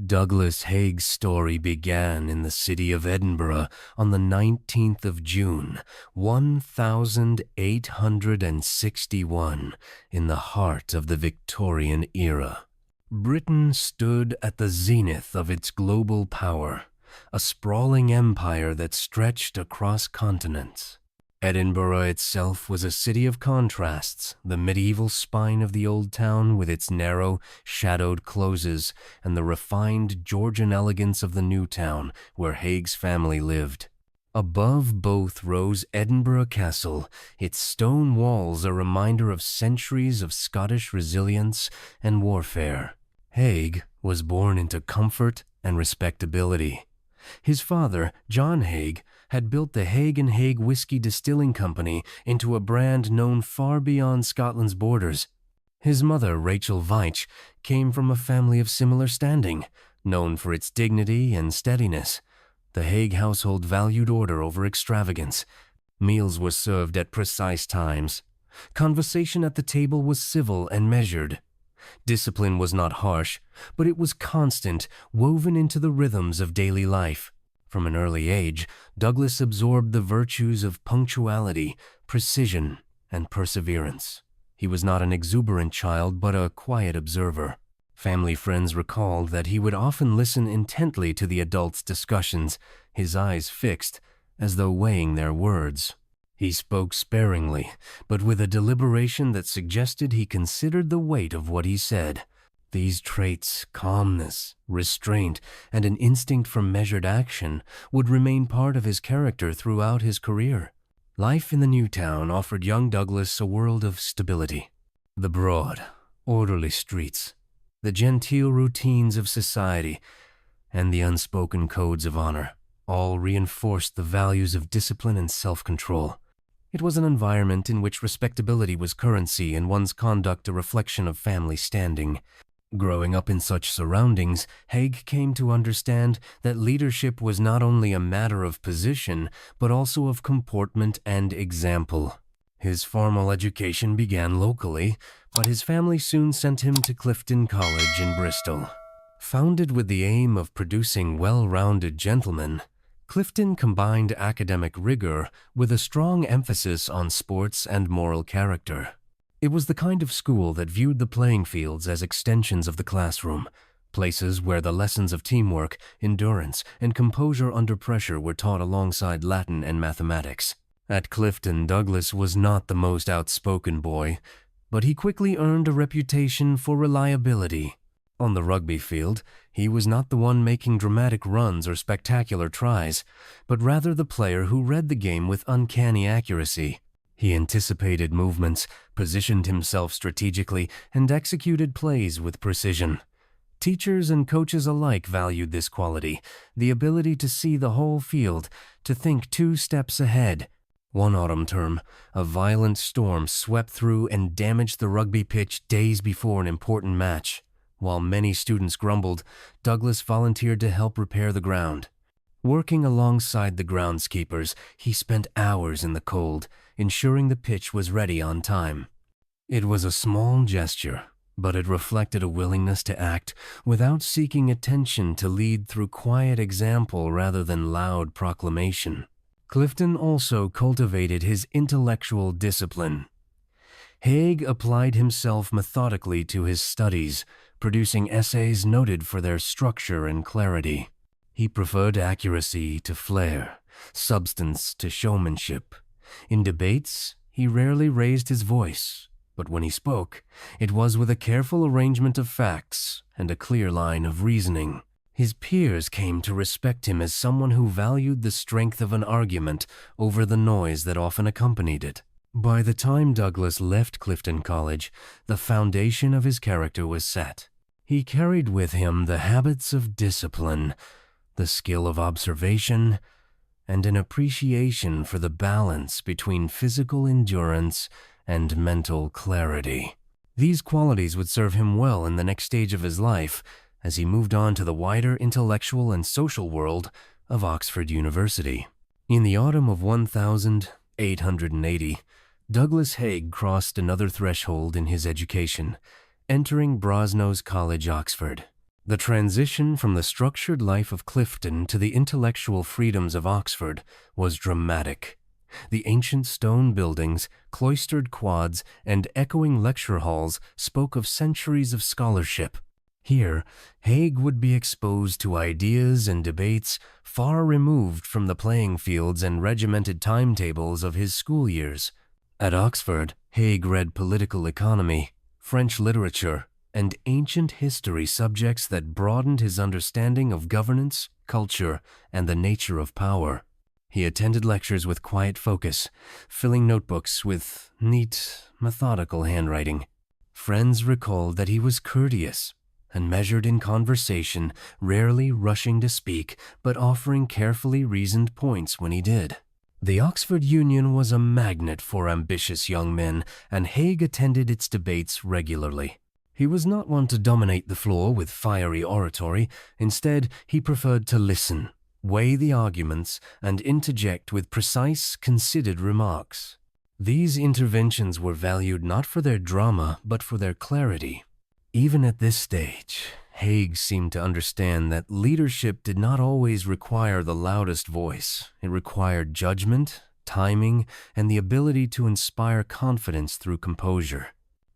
Douglas Haig's story began in the city of Edinburgh on the 19th of June, 1861, in the heart of the Victorian era. Britain stood at the zenith of its global power, a sprawling empire that stretched across continents. Edinburgh itself was a city of contrasts, the medieval spine of the old town with its narrow, shadowed closes, and the refined Georgian elegance of the new town where Haig's family lived. Above both rose Edinburgh Castle, its stone walls a reminder of centuries of Scottish resilience and warfare. Haig was born into comfort and respectability. His father, John Haig, had built the Haig & Haig Whiskey Distilling Company into a brand known far beyond Scotland's borders. His mother, Rachel Veitch, came from a family of similar standing, known for its dignity and steadiness. The Haig household valued order over extravagance. Meals were served at precise times. Conversation at the table was civil and measured. Discipline was not harsh, but it was constant, woven into the rhythms of daily life. From an early age, Douglas absorbed the virtues of punctuality, precision, and perseverance. He was not an exuberant child, but a quiet observer. Family friends recalled that he would often listen intently to the adults' discussions, his eyes fixed, as though weighing their words. He spoke sparingly, but with a deliberation that suggested he considered the weight of what he said. These traits, calmness, restraint, and an instinct for measured action, would remain part of his character throughout his career. Life in the new town offered young Douglas a world of stability. The broad, orderly streets, the genteel routines of society, and the unspoken codes of honor all reinforced the values of discipline and self-control. It was an environment in which respectability was currency and one's conduct a reflection of family standing. Growing up in such surroundings, Haig came to understand that leadership was not only a matter of position, but also of comportment and example. His formal education began locally, but his family soon sent him to Clifton College in Bristol. Founded with the aim of producing well-rounded gentlemen, Clifton combined academic rigor with a strong emphasis on sports and moral character. It was the kind of school that viewed the playing fields as extensions of the classroom, places where the lessons of teamwork, endurance, and composure under pressure were taught alongside Latin and mathematics. At Clifton, Douglas was not the most outspoken boy, but he quickly earned a reputation for reliability. On the rugby field, he was not the one making dramatic runs or spectacular tries, but rather the player who read the game with uncanny accuracy. He anticipated movements, positioned himself strategically, and executed plays with precision. Teachers and coaches alike valued this quality, the ability to see the whole field, to think 2 steps ahead. One autumn term, a violent storm swept through and damaged the rugby pitch days before an important match. While many students grumbled, Douglas volunteered to help repair the ground. Working alongside the groundskeepers, he spent hours in the cold, ensuring the pitch was ready on time. It was a small gesture, but it reflected a willingness to act without seeking attention, to lead through quiet example rather than loud proclamation. Clifton also cultivated his intellectual discipline. Haig applied himself methodically to his studies, producing essays noted for their structure and clarity. He preferred accuracy to flair, substance to showmanship. In debates, he rarely raised his voice, but when he spoke, it was with a careful arrangement of facts and a clear line of reasoning. His peers came to respect him as someone who valued the strength of an argument over the noise that often accompanied it. By the time Douglas left Clifton College, the foundation of his character was set. He carried with him the habits of discipline, the skill of observation, and an appreciation for the balance between physical endurance and mental clarity. These qualities would serve him well in the next stage of his life, as he moved on to the wider intellectual and social world of Oxford University. In the autumn of 1880, Douglas Haig crossed another threshold in his education, entering Brasenose College, Oxford. The transition from the structured life of Clifton to the intellectual freedoms of Oxford was dramatic. The ancient stone buildings, cloistered quads, and echoing lecture halls spoke of centuries of scholarship. Here, Haig would be exposed to ideas and debates far removed from the playing fields and regimented timetables of his school years. At Oxford, Haig read political economy, French literature, and ancient history subjects that broadened his understanding of governance, culture, and the nature of power. He attended lectures with quiet focus, filling notebooks with neat, methodical handwriting. Friends recalled that he was courteous and measured in conversation, rarely rushing to speak, but offering carefully reasoned points when he did. The Oxford Union was a magnet for ambitious young men, and Haig attended its debates regularly. He was not one to dominate the floor with fiery oratory. Instead, he preferred to listen, weigh the arguments, and interject with precise, considered remarks. These interventions were valued not for their drama, but for their clarity. Even at this stage, Haig seemed to understand that leadership did not always require the loudest voice. It required judgment, timing, and the ability to inspire confidence through composure.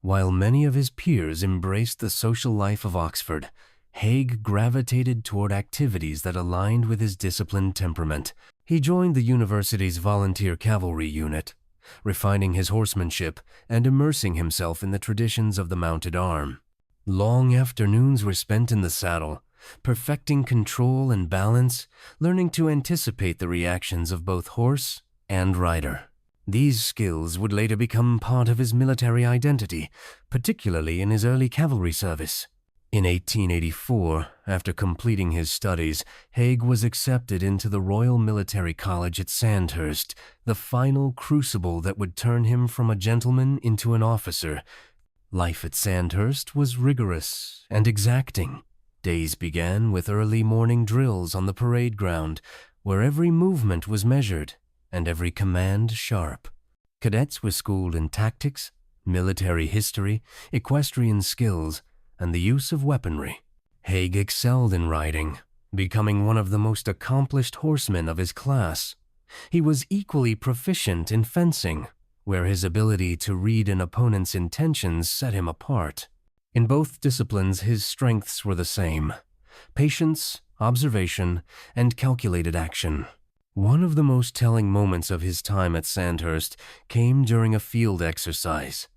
While many of his peers embraced the social life of Oxford, Haig gravitated toward activities that aligned with his disciplined temperament. He joined the university's volunteer cavalry unit, refining his horsemanship and immersing himself in the traditions of the mounted arm. Long afternoons were spent in the saddle, perfecting control and balance, learning to anticipate the reactions of both horse and rider. These skills would later become part of his military identity, particularly in his early cavalry service. In 1884, after completing his studies, Haig was accepted into the Royal Military College at Sandhurst, the final crucible that would turn him from a gentleman into an officer. Life at Sandhurst was rigorous and exacting. Days began with early morning drills on the parade ground, where every movement was measured and every command sharp. Cadets were schooled in tactics, military history, equestrian skills, and the use of weaponry. Haig excelled in riding, becoming one of the most accomplished horsemen of his class. He was equally proficient in fencing, where his ability to read an opponent's intentions set him apart. In both disciplines, his strengths were the same: patience, observation, and calculated action. One of the most telling moments of his time at Sandhurst came during a field exercise.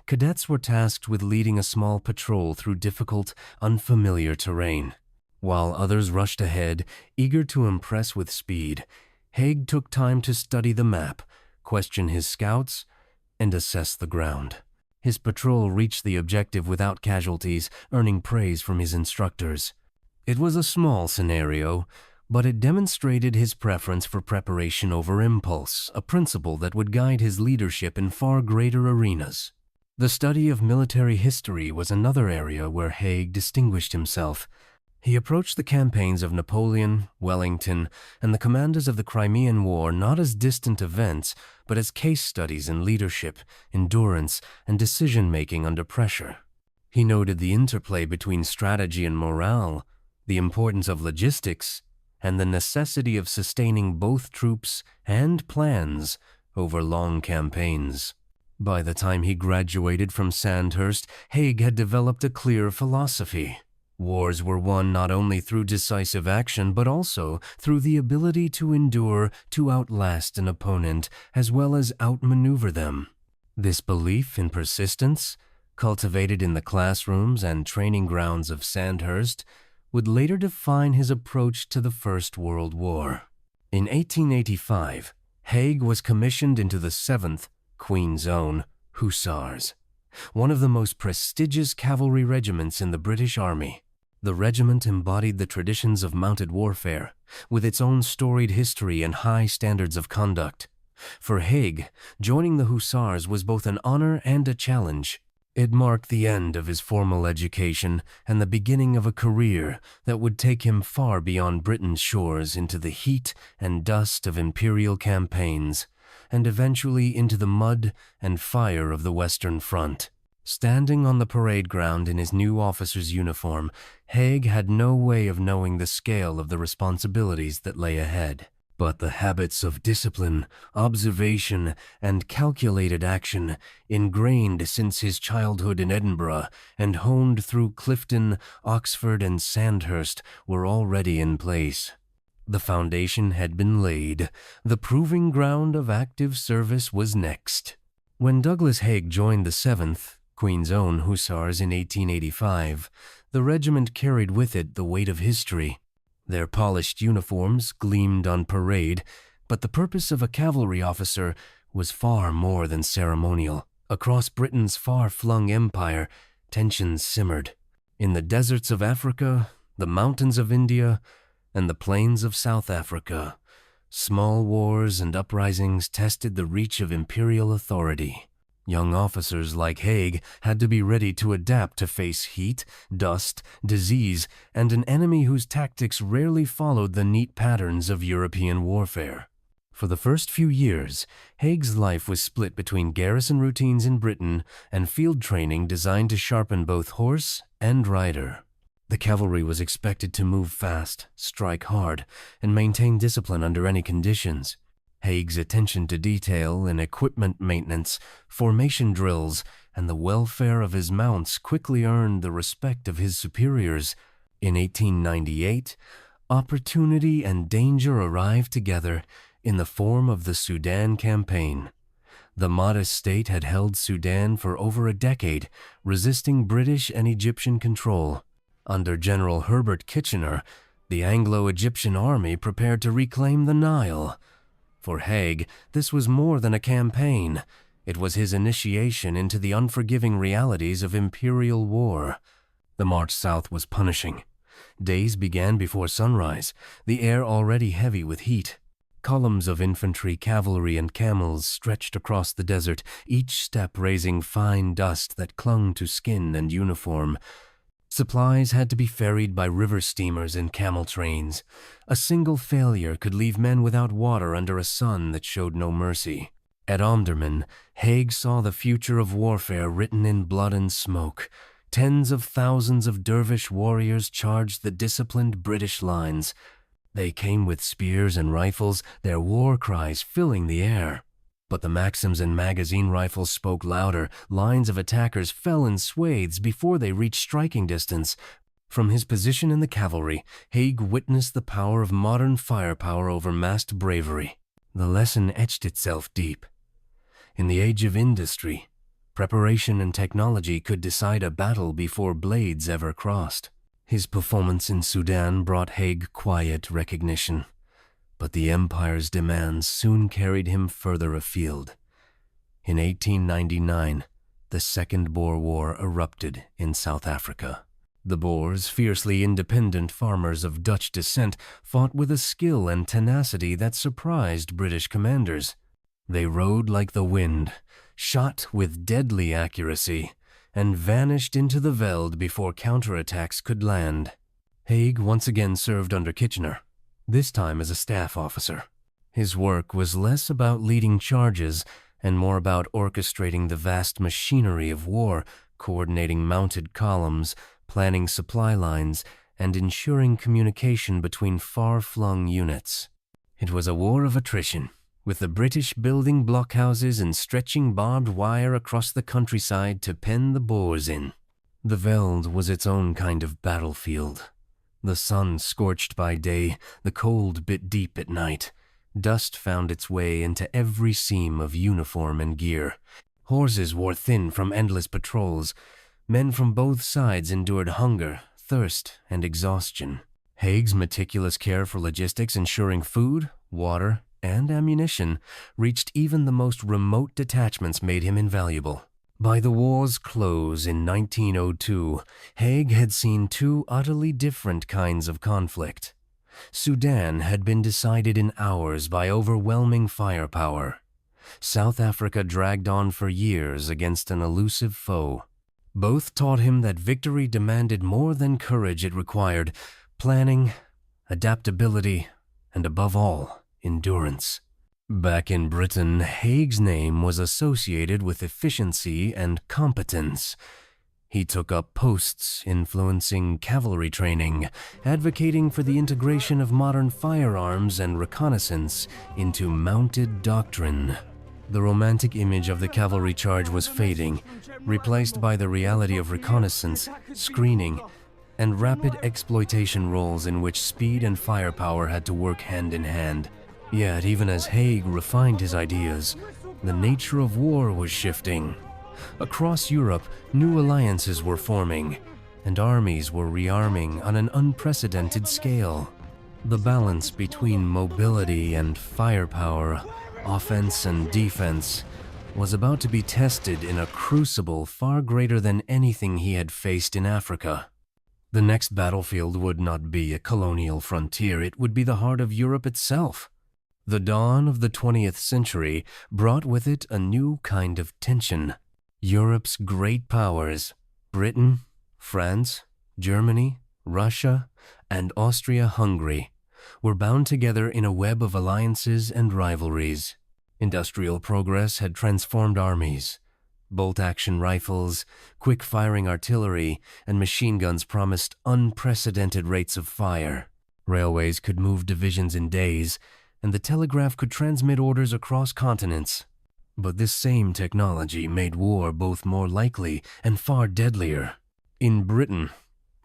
Cadets were tasked with leading a small patrol through difficult, unfamiliar terrain. While others rushed ahead, eager to impress with speed, Haig took time to study the map, question his scouts, and assess the ground. His patrol reached the objective without casualties, earning praise from his instructors. It was a small scenario, but it demonstrated his preference for preparation over impulse, a principle that would guide his leadership in far greater arenas. The study of military history was another area where Haig distinguished himself. He approached the campaigns of Napoleon, Wellington, and the commanders of the Crimean War not as distant events, but as case studies in leadership, endurance, and decision-making under pressure. He noted the interplay between strategy and morale, the importance of logistics, and the necessity of sustaining both troops and plans over long campaigns. By the time he graduated from Sandhurst, Haig had developed a clear philosophy. Wars were won not only through decisive action, but also through the ability to endure, to outlast an opponent, as well as outmaneuver them. This belief in persistence, cultivated in the classrooms and training grounds of Sandhurst, would later define his approach to the First World War. In 1885, Haig was commissioned into the 7th, Queen's Own, Hussars, one of the most prestigious cavalry regiments in the British Army. The regiment embodied the traditions of mounted warfare, with its own storied history and high standards of conduct. For Haig, joining the Hussars was both an honor and a challenge. It marked the end of his formal education and the beginning of a career that would take him far beyond Britain's shores into the heat and dust of imperial campaigns, and eventually into the mud and fire of the Western Front. Standing on the parade ground in his new officer's uniform, Haig had no way of knowing the scale of the responsibilities that lay ahead. But the habits of discipline, observation, and calculated action, ingrained since his childhood in Edinburgh and honed through Clifton, Oxford, and Sandhurst, were already in place. The foundation had been laid. The proving ground of active service was next. When Douglas Haig joined the 7th, Queen's Own Hussars, in 1885, the regiment carried with it the weight of history. Their polished uniforms gleamed on parade, but the purpose of a cavalry officer was far more than ceremonial. Across Britain's far-flung empire, tensions simmered. In the deserts of Africa, the mountains of India, and the plains of South Africa, small wars and uprisings tested the reach of imperial authority. Young officers like Haig had to be ready to adapt to face heat, dust, disease, and an enemy whose tactics rarely followed the neat patterns of European warfare. For the first few years, Haig's life was split between garrison routines in Britain and field training designed to sharpen both horse and rider. The cavalry was expected to move fast, strike hard, and maintain discipline under any conditions. Haig's attention to detail in equipment maintenance, formation drills, and the welfare of his mounts quickly earned the respect of his superiors. In 1898, opportunity and danger arrived together in the form of the Sudan campaign. The modest state had held Sudan for over a decade, resisting British and Egyptian control. Under General Herbert Kitchener, the Anglo-Egyptian army prepared to reclaim the Nile. For Haig, this was more than a campaign. It was his initiation into the unforgiving realities of imperial war. The march south was punishing. Days began before sunrise, the air already heavy with heat. Columns of infantry, cavalry, and camels stretched across the desert, each step raising fine dust that clung to skin and uniform. Supplies had to be ferried by river steamers and camel trains. A single failure could leave men without water under a sun that showed no mercy. At Omdurman, Haig saw the future of warfare written in blood and smoke. Tens of thousands of dervish warriors charged the disciplined British lines. They came with spears and rifles, their war cries filling the air. But the Maxims and magazine rifles spoke louder. Lines of attackers fell in swathes before they reached striking distance. From his position in the cavalry, Haig witnessed the power of modern firepower over massed bravery. The lesson etched itself deep. In the age of industry, preparation and technology could decide a battle before blades ever crossed. His performance in Sudan brought Haig quiet recognition. But the Empire's demands soon carried him further afield. In 1899, the Second Boer War erupted in South Africa. The Boers, fiercely independent farmers of Dutch descent, fought with a skill and tenacity that surprised British commanders. They rode like the wind, shot with deadly accuracy, and vanished into the veld before counterattacks could land. Haig once again served under Kitchener, this time as a staff officer. His work was less about leading charges and more about orchestrating the vast machinery of war, coordinating mounted columns, planning supply lines, and ensuring communication between far-flung units. It was a war of attrition, with the British building blockhouses and stretching barbed wire across the countryside to pen the Boers in. The veld was its own kind of battlefield. The sun scorched by day, the cold bit deep at night. Dust found its way into every seam of uniform and gear. Horses wore thin from endless patrols. Men from both sides endured hunger, thirst, and exhaustion. Haig's meticulous care for logistics, ensuring food, water, and ammunition, reached even the most remote detachments, made him invaluable. By the war's close in 1902, Haig had seen two utterly different kinds of conflict. Sudan had been decided in hours by overwhelming firepower. South Africa dragged on for years against an elusive foe. Both taught him that victory demanded more than courage. It required planning, adaptability, and above all, endurance. Back in Britain, Haig's name was associated with efficiency and competence. He took up posts influencing cavalry training, advocating for the integration of modern firearms and reconnaissance into mounted doctrine. The romantic image of the cavalry charge was fading, replaced by the reality of reconnaissance, screening, and rapid exploitation roles in which speed and firepower had to work hand in hand. Yet, even as Haig refined his ideas, the nature of war was shifting. Across Europe, new alliances were forming, and armies were rearming on an unprecedented scale. The balance between mobility and firepower, offense and defense, was about to be tested in a crucible far greater than anything he had faced in Africa. The next battlefield would not be a colonial frontier, it would be the heart of Europe itself. The dawn of the 20th century brought with it a new kind of tension. Europe's great powers, Britain, France, Germany, Russia, and Austria-Hungary, were bound together in a web of alliances and rivalries. Industrial progress had transformed armies. Bolt-action rifles, quick-firing artillery, and machine guns promised unprecedented rates of fire. Railways could move divisions in days, and the telegraph could transmit orders across continents. But this same technology made war both more likely and far deadlier. In Britain,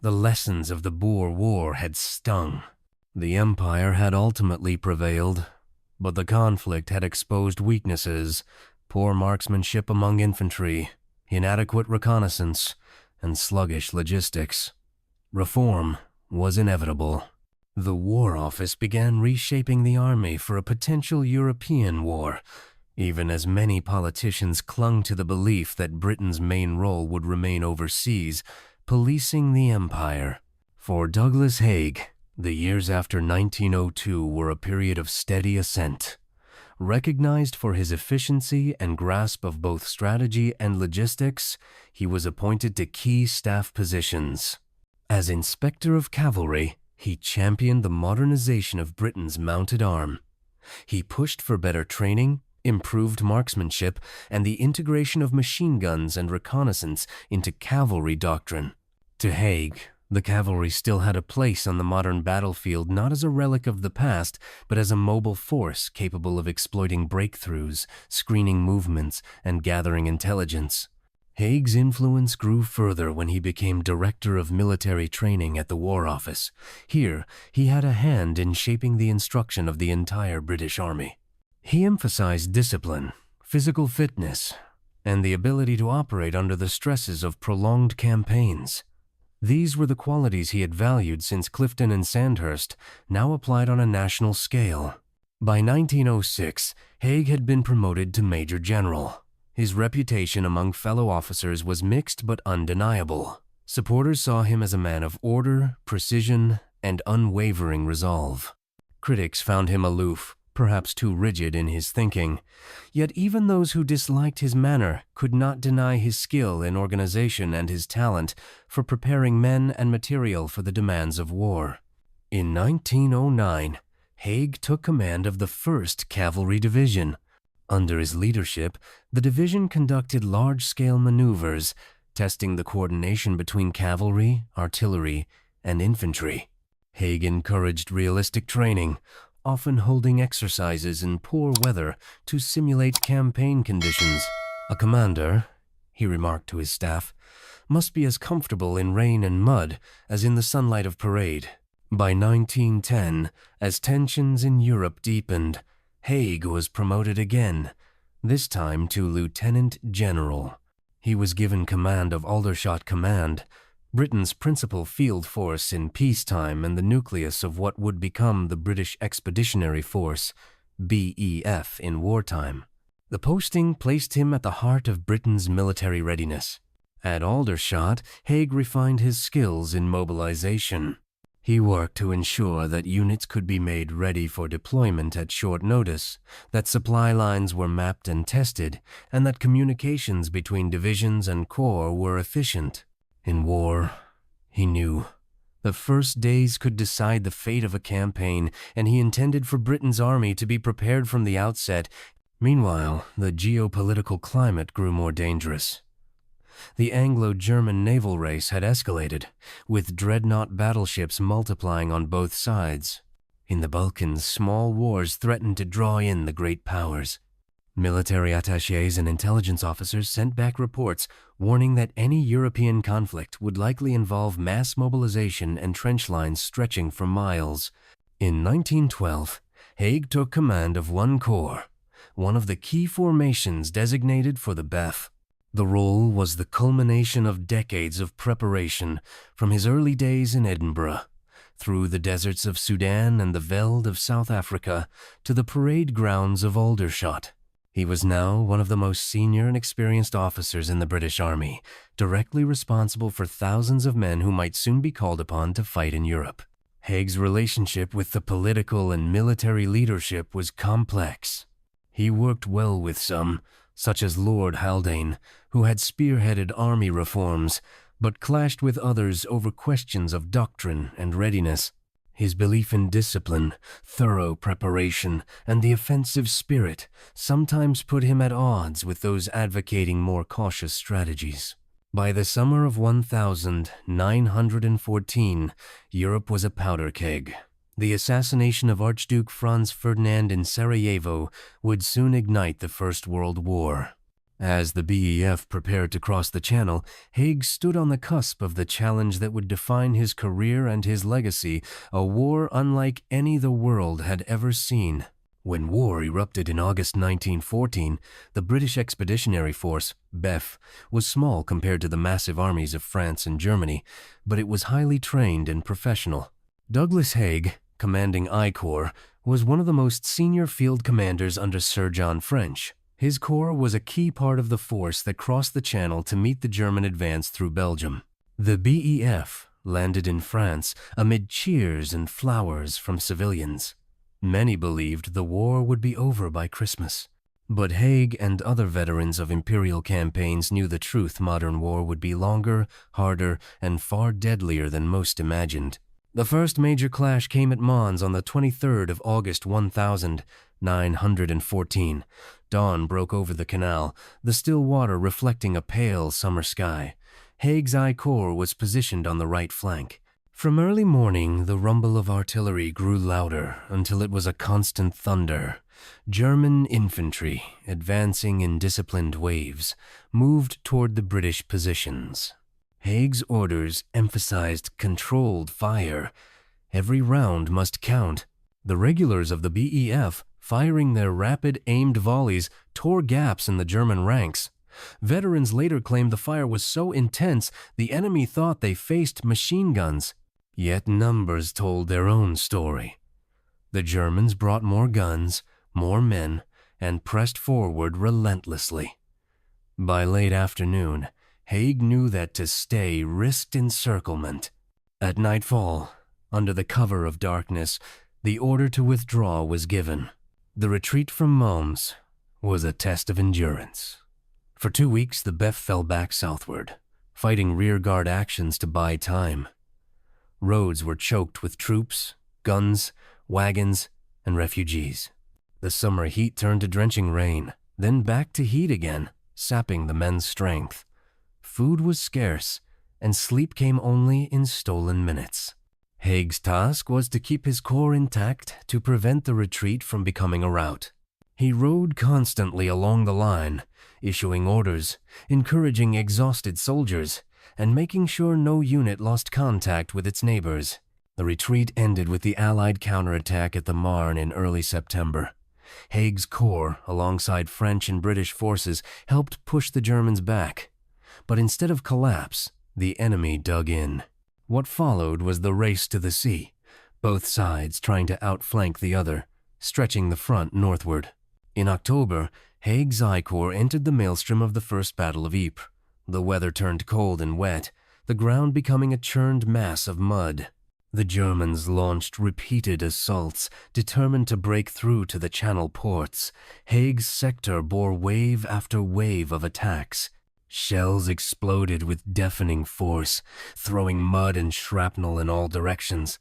the lessons of the Boer War had stung. The Empire had ultimately prevailed, but the conflict had exposed weaknesses: poor marksmanship among infantry, inadequate reconnaissance, and sluggish logistics. Reform was inevitable. The War Office began reshaping the army for a potential European war, even as many politicians clung to the belief that Britain's main role would remain overseas, policing the empire. For Douglas Haig, the years after 1902 were a period of steady ascent. Recognized for his efficiency and grasp of both strategy and logistics, he was appointed to key staff positions. As Inspector of Cavalry, he championed the modernization of Britain's mounted arm. He pushed for better training, improved marksmanship, and the integration of machine guns and reconnaissance into cavalry doctrine. To Haig, the cavalry still had a place on the modern battlefield, not as a relic of the past, but as a mobile force capable of exploiting breakthroughs, screening movements, and gathering intelligence. Haig's influence grew further when he became Director of Military Training at the War Office. Here, he had a hand in shaping the instruction of the entire British Army. He emphasized discipline, physical fitness, and the ability to operate under the stresses of prolonged campaigns. These were the qualities he had valued since Clifton and Sandhurst, now applied on a national scale. By 1906, Haig had been promoted to Major General. His reputation among fellow officers was mixed but undeniable. Supporters saw him as a man of order, precision, and unwavering resolve. Critics found him aloof, perhaps too rigid in his thinking. Yet even those who disliked his manner could not deny his skill in organization and his talent for preparing men and material for the demands of war. In 1909, Haig took command of the 1st Cavalry Division. Under his leadership, the division conducted large-scale maneuvers, testing the coordination between cavalry, artillery, and infantry. Haig encouraged realistic training, often holding exercises in poor weather to simulate campaign conditions. A commander, he remarked to his staff, must be as comfortable in rain and mud as in the sunlight of parade. By 1910, as tensions in Europe deepened, Haig was promoted again, this time to Lieutenant General. He was given command of Aldershot Command, Britain's principal field force in peacetime and the nucleus of what would become the British Expeditionary Force, BEF, in wartime. The posting placed him at the heart of Britain's military readiness. At Aldershot, Haig refined his skills in mobilization. He worked to ensure that units could be made ready for deployment at short notice, that supply lines were mapped and tested, and that communications between divisions and corps were efficient. In war, he knew, The first days could decide the fate of a campaign, and he intended for Britain's army to be prepared from the outset. Meanwhile, the geopolitical climate grew more dangerous. The Anglo-German naval race had escalated, with dreadnought battleships multiplying on both sides. In the Balkans, small wars threatened to draw in the great powers. Military attachés and intelligence officers sent back reports warning that any European conflict would likely involve mass mobilization and trench lines stretching for miles. In 1912, Haig took command of one corps, one of the key formations designated for the BEF. The role was the culmination of decades of preparation from his early days in Edinburgh, through the deserts of Sudan and the veld of South Africa to the parade grounds of Aldershot. He was now one of the most senior and experienced officers in the British Army, directly responsible for thousands of men who might soon be called upon to fight in Europe. Haig's relationship with the political and military leadership was complex. He worked well with some, such as Lord Haldane, who had spearheaded army reforms, but clashed with others over questions of doctrine and readiness. His belief in discipline, thorough preparation, and the offensive spirit sometimes put him at odds with those advocating more cautious strategies. By the summer of 1914, Europe was a powder keg. The assassination of Archduke Franz Ferdinand in Sarajevo would soon ignite the First World War. As the BEF prepared to cross the Channel, Haig stood on the cusp of the challenge that would define his career and his legacy, a war unlike any the world had ever seen. When war erupted in August 1914, the British Expeditionary Force, BEF, was small compared to the massive armies of France and Germany, but it was highly trained and professional. Douglas Haig, commanding I Corps, was one of the most senior field commanders under Sir John French. His corps was a key part of the force that crossed the Channel to meet the German advance through Belgium. The BEF landed in France amid cheers and flowers from civilians. Many believed the war would be over by Christmas. But Haig and other veterans of imperial campaigns knew the truth: modern war would be longer, harder, and far deadlier than most imagined. The first major clash came at Mons on the 23rd of August 1914. Dawn broke over the canal, the still water reflecting a pale summer sky. Haig's I Corps was positioned on the right flank. From early morning, the rumble of artillery grew louder until it was a constant thunder. German infantry, advancing in disciplined waves, moved toward the British positions. Haig's orders emphasized controlled fire. Every round must count. The regulars of the BEF, firing their rapid, aimed volleys, tore gaps in the German ranks. Veterans later claimed the fire was so intense the enemy thought they faced machine guns. Yet numbers told their own story. The Germans brought more guns, more men, and pressed forward relentlessly. By late afternoon, Haig knew that to stay risked encirclement. At nightfall, under the cover of darkness, the order to withdraw was given. The retreat from Mons was a test of endurance. For 2 weeks, the BEF fell back southward, fighting rearguard actions to buy time. Roads were choked with troops, guns, wagons, and refugees. The summer heat turned to drenching rain, then back to heat again, sapping the men's strength. Food was scarce, and sleep came only in stolen minutes. Haig's task was to keep his corps intact to prevent the retreat from becoming a rout. He rode constantly along the line, issuing orders, encouraging exhausted soldiers, and making sure no unit lost contact with its neighbors. The retreat ended with the Allied counterattack at the Marne in early September. Haig's corps, alongside French and British forces, helped push the Germans back. But instead of collapse, the enemy dug in. What followed was the race to the sea, both sides trying to outflank the other, stretching the front northward. In October, Haig's I Corps entered the maelstrom of the First Battle of Ypres. The weather turned cold and wet, the ground becoming a churned mass of mud. The Germans launched repeated assaults, determined to break through to the Channel ports. Haig's sector bore wave after wave of attacks. Shells exploded with deafening force, throwing mud and shrapnel in all directions.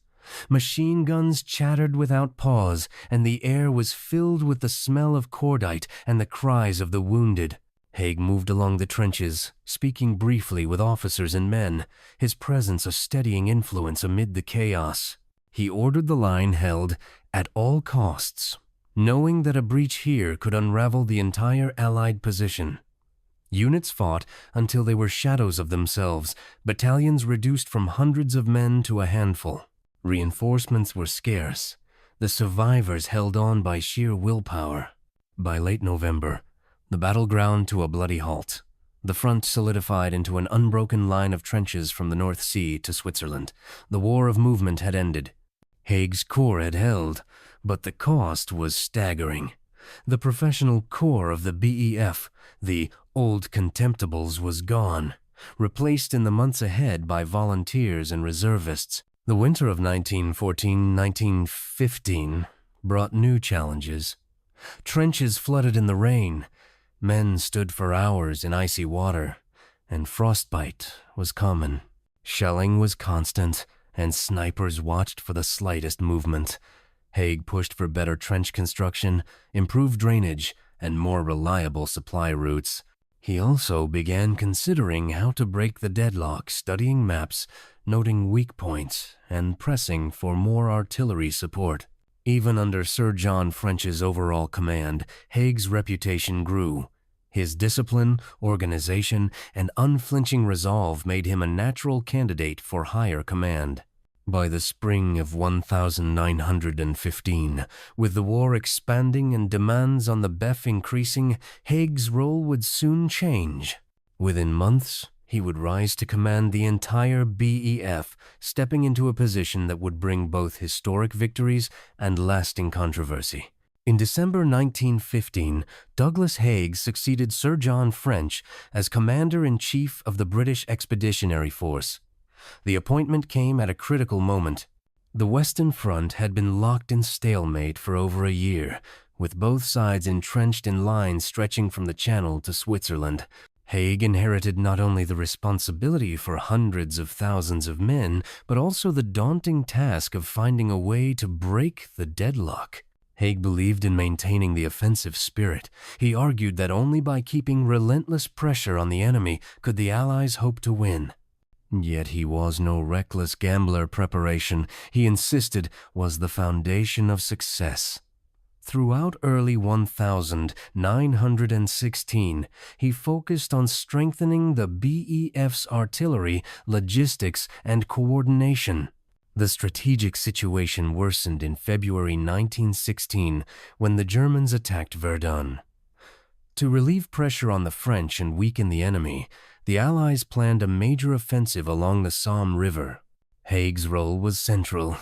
Machine guns chattered without pause, and the air was filled with the smell of cordite and the cries of the wounded. Haig moved along the trenches, speaking briefly with officers and men, his presence a steadying influence amid the chaos. He ordered the line held at all costs, knowing that a breach here could unravel the entire Allied position. Units fought until they were shadows of themselves, battalions reduced from hundreds of men to a handful. Reinforcements were scarce. The survivors held on by sheer willpower. By late November, the battle ground to a bloody halt. The front solidified into an unbroken line of trenches from the North Sea to Switzerland. The war of movement had ended. Haig's corps had held, but the cost was staggering. The professional corps of the BEF, the Old Contemptibles, was gone, replaced in the months ahead by volunteers and reservists. The winter of 1914-1915 brought new challenges. Trenches flooded in the rain. Men stood for hours in icy water, and frostbite was common. Shelling was constant, and snipers watched for the slightest movement. Haig pushed for better trench construction, improved drainage, and more reliable supply routes. He also began considering how to break the deadlock, studying maps, noting weak points, and pressing for more artillery support. Even under Sir John French's overall command, Haig's reputation grew. His discipline, organization, and unflinching resolve made him a natural candidate for higher command. By the spring of 1915, with the war expanding and demands on the BEF increasing, Haig's role would soon change. Within months, he would rise to command the entire BEF, stepping into a position that would bring both historic victories and lasting controversy. In December 1915, Douglas Haig succeeded Sir John French as Commander-in-Chief of the British Expeditionary Force. The appointment came at a critical moment. The Western Front had been locked in stalemate for over a year, with both sides entrenched in lines stretching from the Channel to Switzerland. Haig inherited not only the responsibility for hundreds of thousands of men, but also the daunting task of finding a way to break the deadlock. Haig believed in maintaining the offensive spirit. He argued that only by keeping relentless pressure on the enemy could the Allies hope to win. Yet he was no reckless gambler. Preparation, he insisted, was the foundation of success. Throughout early 1916, he focused on strengthening the BEF's artillery, logistics, and coordination. The strategic situation worsened in February 1916 when the Germans attacked Verdun. To relieve pressure on the French and weaken the enemy, the Allies planned a major offensive along the Somme River. Haig's role was central.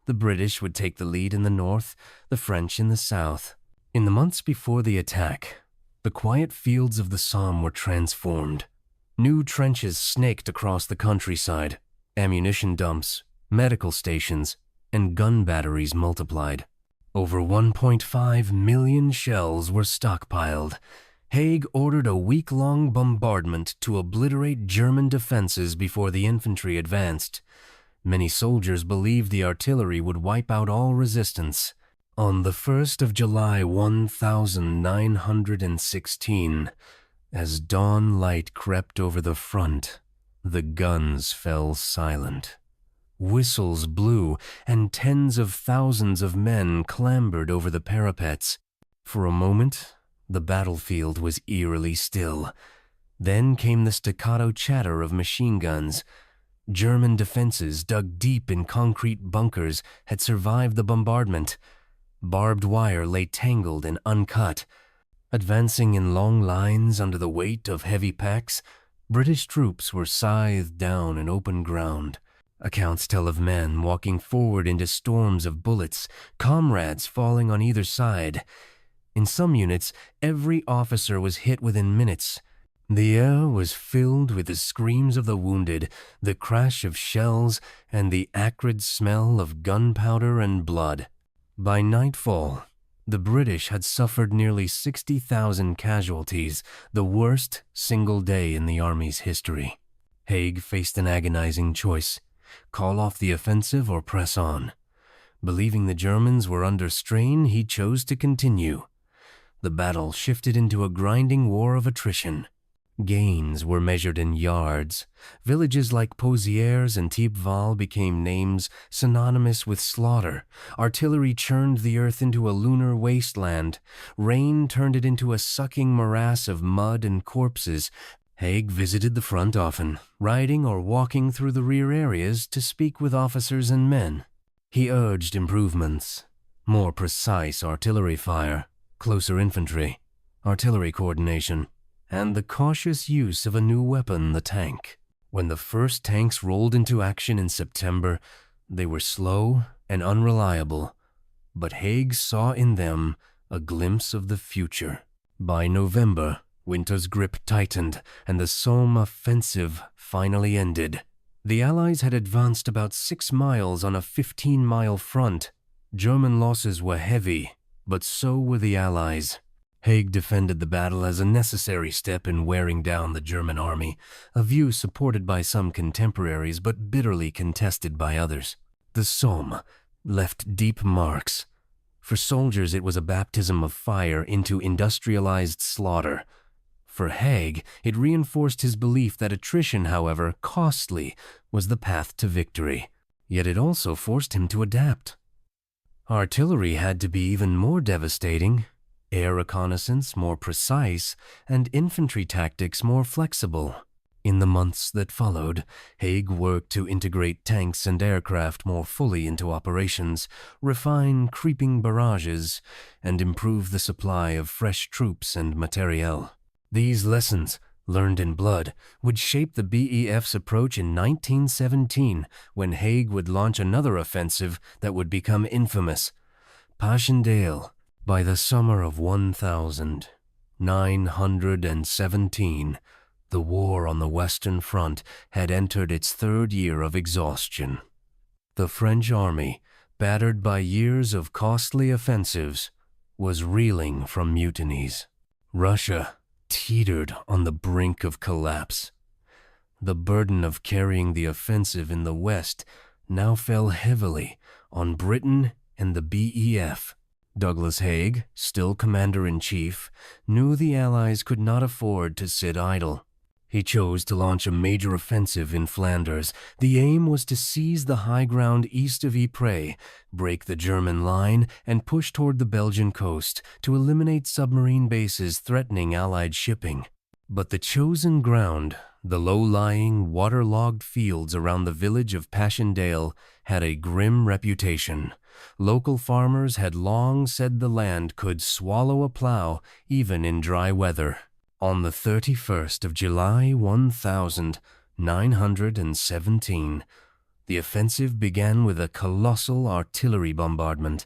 The British would take the lead in the north, the French in the south. In the months before the attack, the quiet fields of the Somme were transformed. New trenches snaked across the countryside. Ammunition dumps, medical stations, and gun batteries multiplied. Over 1.5 million shells were stockpiled. Haig ordered a week-long bombardment to obliterate German defenses before the infantry advanced. Many soldiers believed the artillery would wipe out all resistance. On the 1st of July 1916, as dawn light crept over the front, the guns fell silent. Whistles blew, and tens of thousands of men clambered over the parapets. For a moment, the battlefield was eerily still. Then came the staccato chatter of machine guns. German defenses, dug deep in concrete bunkers, had survived the bombardment. Barbed wire lay tangled and uncut. Advancing in long lines under the weight of heavy packs, British troops were scythed down in open ground. Accounts tell of men walking forward into storms of bullets, comrades falling on either side. In some units, every officer was hit within minutes. The air was filled with the screams of the wounded, the crash of shells, and the acrid smell of gunpowder and blood. By nightfall, The British had suffered nearly 60,000 casualties, the worst single day in the army's history. Haig faced an agonizing choice: call off the offensive or press on. Believing the Germans were under strain, he chose to continue. The battle shifted into a grinding war of attrition. Gains were measured in yards. Villages like Pozières and Thiepval became names synonymous with slaughter. Artillery churned the earth into a lunar wasteland. Rain turned it into a sucking morass of mud and corpses. Haig visited the front often, riding or walking through the rear areas to speak with officers and men. He urged improvements: more precise artillery fire, closer infantry, artillery coordination, and the cautious use of a new weapon, the tank. When the first tanks rolled into action in September, they were slow and unreliable, but Haig saw in them a glimpse of the future. By November, winter's grip tightened, and the Somme offensive finally ended. The Allies had advanced about 6 miles on a 15-mile front. German losses were heavy, but so were the Allies. Haig defended the battle as a necessary step in wearing down the German army, a view supported by some contemporaries but bitterly contested by others. The Somme left deep marks. For soldiers, it was a baptism of fire into industrialized slaughter. For Haig, it reinforced his belief that attrition, however costly, was the path to victory. Yet it also forced him to adapt. Artillery had to be even more devastating, air reconnaissance more precise, and infantry tactics more flexible. In the months that followed, Haig worked to integrate tanks and aircraft more fully into operations, refine creeping barrages, and improve the supply of fresh troops and materiel. These lessons, learned in blood, would shape the BEF's approach in 1917, when Haig would launch another offensive that would become infamous: Passchendaele. By the summer of 1917, the war on the Western Front had entered its third year of exhaustion. The French army, battered by years of costly offensives, was reeling from mutinies. Russia teetered on the brink of collapse. The burden of carrying the offensive in the West now fell heavily on Britain and the BEF. Douglas Haig, still commander-in-chief, knew the Allies could not afford to sit idle. He chose to launch a major offensive in Flanders. The aim was to seize the high ground east of Ypres, break the German line, and push toward the Belgian coast to eliminate submarine bases threatening Allied shipping. But the chosen ground, the low-lying, waterlogged fields around the village of Passchendaele, had a grim reputation. Local farmers had long said the land could swallow a plow even in dry weather. On the 31st of July 1917, the offensive began with a colossal artillery bombardment.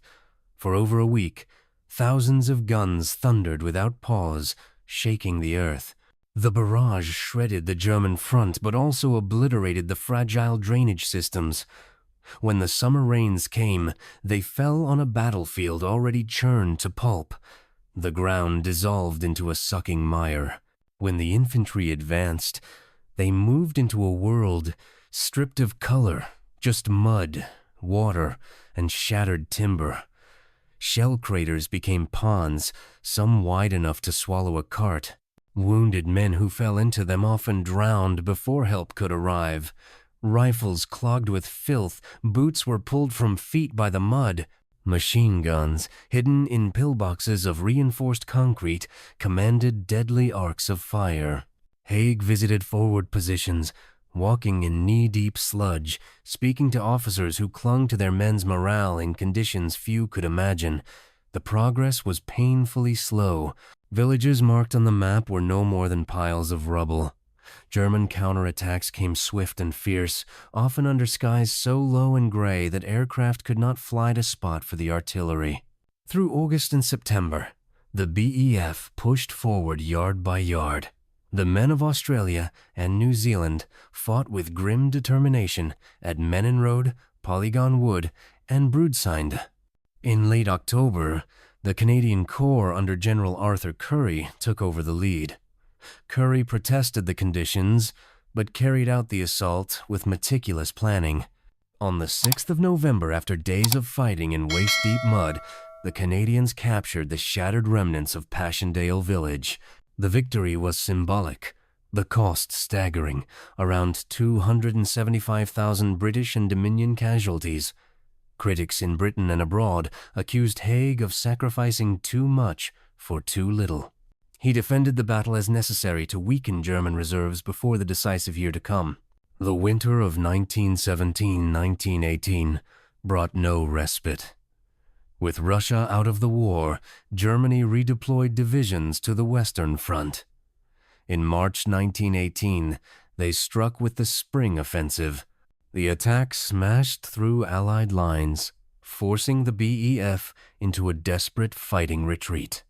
For over a week, thousands of guns thundered without pause, shaking the earth. The barrage shredded the German front, but also obliterated the fragile drainage systems. When the summer rains came, they fell on a battlefield already churned to pulp. The ground dissolved into a sucking mire. When the infantry advanced, they moved into a world stripped of color, just mud, water, and shattered timber. Shell craters became ponds, some wide enough to swallow a cart. Wounded men who fell into them often drowned before help could arrive. Rifles clogged with filth, boots were pulled from feet by the mud. Machine guns, hidden in pillboxes of reinforced concrete, commanded deadly arcs of fire. Haig visited forward positions, walking in knee-deep sludge, speaking to officers who clung to their men's morale in conditions few could imagine. The progress was painfully slow. Villages marked on the map were no more than piles of rubble. German counterattacks came swift and fierce, often under skies so low and gray that aircraft could not fly to spot for the artillery. Through August and September, the BEF pushed forward yard by yard. The men of Australia and New Zealand fought with grim determination at Menenrode, Polygon Wood, and Broodseinde. In late October, The Canadian Corps under General Arthur Currie took over the lead. Currie protested the conditions, but carried out the assault with meticulous planning. On the 6th of November, after days of fighting in waist-deep mud, the Canadians captured the shattered remnants of Passchendaele village. The victory was symbolic, the cost staggering, around 275,000 British and Dominion casualties. Critics in Britain and abroad accused Haig of sacrificing too much for too little. He defended the battle as necessary to weaken German reserves before the decisive year to come. The winter of 1917-1918 brought no respite. With Russia out of the war, Germany redeployed divisions to the Western Front. In March 1918, they struck with the Spring Offensive. The attack smashed through Allied lines, forcing the BEF into a desperate fighting retreat.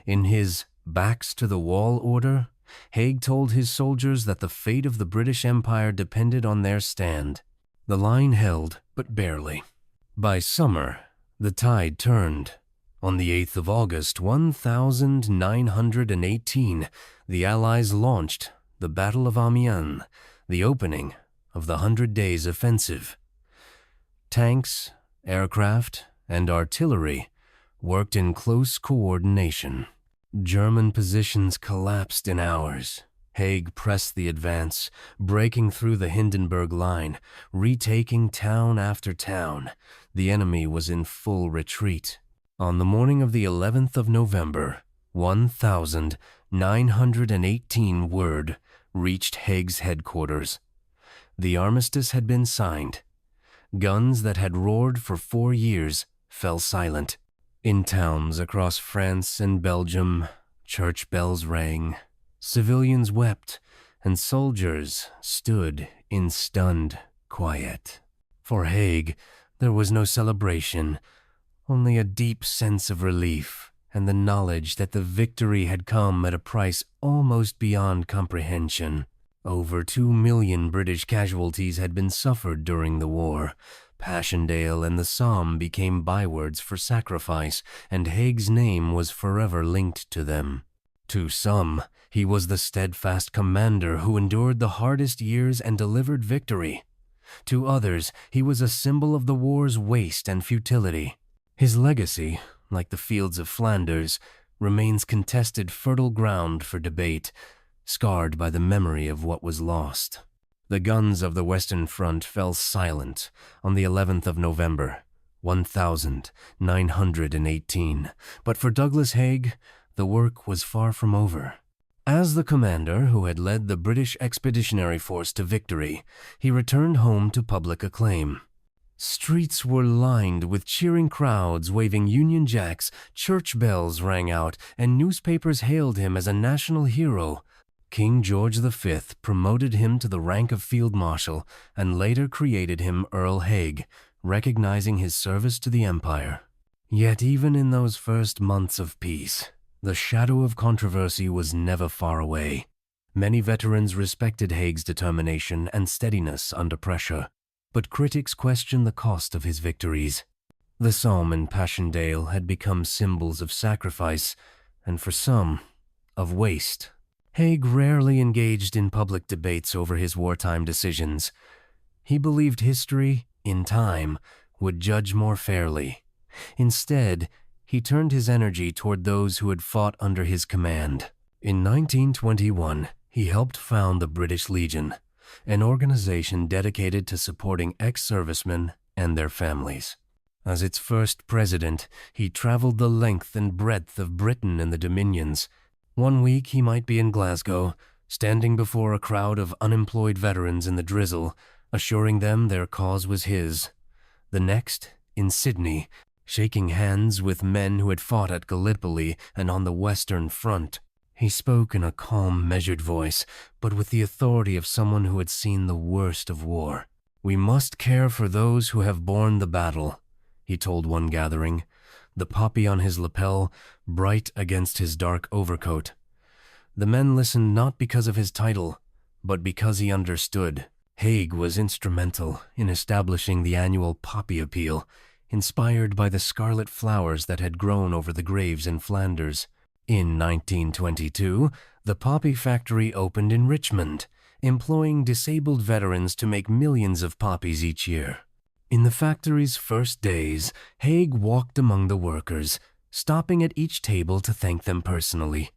In his backs to the wall order, Haig told his soldiers that the fate of the British Empire depended on their stand. The line held, but barely. By summer, the tide turned. On the 8th of August, 1918, the Allies launched the Battle of Amiens, the opening of the 100 Days Offensive. Tanks, aircraft, and artillery worked in close coordination. German positions collapsed in hours. Haig pressed the advance, breaking through the Hindenburg line, retaking town after town. The enemy was in full retreat. On the morning of the 11th of November, 1,918 word reached Haig's headquarters. The armistice had been signed. Guns that had roared for 4 years fell silent. In towns across France and Belgium, church bells rang, civilians wept, and soldiers stood in stunned quiet. For Haig, there was no celebration, only a deep sense of relief and the knowledge that the victory had come at a price almost beyond comprehension. Over 2 million British casualties had been suffered during the war. Passchendaele and the Somme became bywords for sacrifice, and Haig's name was forever linked to them. To some, he was the steadfast commander who endured the hardest years and delivered victory. To others, he was a symbol of the war's waste and futility. His legacy, like the fields of Flanders, remains contested fertile ground for debate, scarred by the memory of what was lost. The guns of the Western Front fell silent on the 11th of November, 1918, but for Douglas Haig, the work was far from over. As the commander who had led the British Expeditionary Force to victory, he returned home to public acclaim. Streets were lined with cheering crowds waving Union Jacks, church bells rang out, and newspapers hailed him as a national hero. King George V promoted him to the rank of Field Marshal and later created him Earl Haig, recognizing his service to the Empire. Yet even in those first months of peace, the shadow of controversy was never far away. Many veterans respected Haig's determination and steadiness under pressure, but critics questioned the cost of his victories. The Somme and Passchendaele had become symbols of sacrifice, and for some, of waste. Haig rarely engaged in public debates over his wartime decisions. He believed history, in time, would judge more fairly. Instead, he turned his energy toward those who had fought under his command. In 1921, he helped found the British Legion, an organization dedicated to supporting ex-servicemen and their families. As its first president, he traveled the length and breadth of Britain and the Dominions. One week he might be in Glasgow, standing before a crowd of unemployed veterans in the drizzle, assuring them their cause was his. The next, in Sydney, shaking hands with men who had fought at Gallipoli and on the Western Front. He spoke in a calm, measured voice, but with the authority of someone who had seen the worst of war. "We must care for those who have borne the battle," he told one gathering, the poppy on his lapel bright against his dark overcoat. The men listened not because of his title, but because he understood. Haig was instrumental in establishing the annual poppy appeal, inspired by the scarlet flowers that had grown over the graves in Flanders. In 1922, the poppy factory opened in Richmond, employing disabled veterans to make millions of poppies each year. In the factory's first days, Haig walked among the workers, stopping at each table to thank them personally.